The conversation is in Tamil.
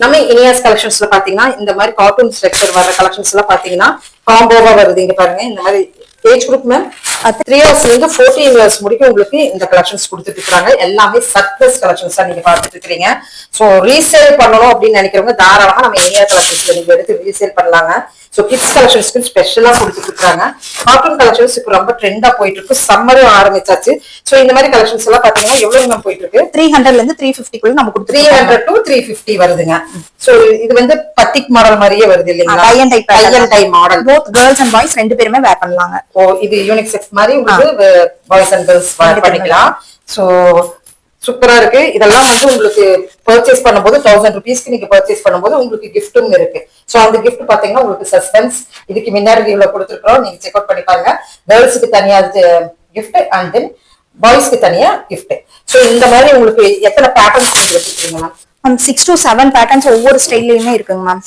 நம்ம இனியாஸ் கலெக்ஷன்ஸ்ல பாத்தீங்கன்னா இந்த மாதிரி கார்ட்டூன் ஸ்ட்ரக்சர் வர கலெக்ஷன்ஸ் எல்லாம் பாத்தீங்கன்னா காம்போவா வருது. இங்க பாருங்க இந்த மாதிரி ஏஜ் குரூப் மேம் 3 இயர்ஸ் இருந்து 14 இயர்ஸ் முடிக்கும் உங்களுக்கு இந்த கலெக்ஷன்ஸ் கொடுத்துட்டு இருக்காங்க. எல்லாமே சர்ப்ளஸ் கலெக்ஷன்ஸ் தான் நீங்க பார்த்துட்டு இருக்கீங்க. சோ ரீசேல் பண்ணணும் அப்படின்னு நினைக்கிறவங்க தாராளமா நம்ம இனியா கலெக்ஷன்ஸ்ல நீங்க எடுத்து ரீசேல் பண்ணலாங்க. சோ கிட்ஸ் கலெக்ஷன்ஸ்க்கு ஸ்பெஷலா கொடுத்துட்டு இருக்காங்க. கார்ட்டூன் கலெக்ஷன்ஸ் இப்போ ரொம்ப ட்ரெண்டா போயிட்டு இருக்கு. சம்மரும் ஆரம்பிச்சாச்சு. சோ இந்த மாதிரி கலெக்ஷன்ஸ் எல்லாம் பாத்தீங்கன்னா எவ்வளவு மேம் போயிட்டு இருக்கு? 300ல இருந்து 350 குள்ள நமக்கு 300 to 350 வருதுங்க. சோ இது வந்து பத்திக் மாடல் மாதிரியே வருது இல்லைங்களா? Tie model. Both girls and boys ரெண்டு பேருமே வேர் பண்ணலாங்க. ஓ இது யூனிசெக்ஸ் மாதிரி உங்களுக்கு பாய்ஸ் அண்ட் கேர்ள்ஸ் வேர் பண்ணிக்கலாம். சோ சூப்பரா இருக்கு. இதெல்லாம் வந்து உங்களுக்கு பர்ச்சேஸ் பண்ணும்போது 1000 rupeesக்கு நீங்க பர்ச்சேஸ் பண்ணும்போது உங்களுக்கு கிஃப்ட்டும் இருக்கு. சோ அந்த கிஃப்ட் பாத்தீங்கன்னா உங்களுக்கு சஸ்பென்ஸ் இதுக்கு முன்னாடி ரிவ்யூல கொடுத்துருக்கோம். நீங்க செக் அவுட் பண்ணி பாருங்க. கேர்ள்ஸுக்கு தனியா கிஃப்ட் அண்ட் தென் பாய்ஸ்க்கு தனியா கிஃப்ட். சோ இந்த மாதிரி உங்களுக்கு எத்தனை பேட்டர்ன்ஸ் நீங்க வச்சிருக்கீங்க மேம்? 6 to 7 பேட்டர்ன்ஸ் ஒவ்வொரு ஸ்டைல்லயுமே இருக்குங்க மேம்.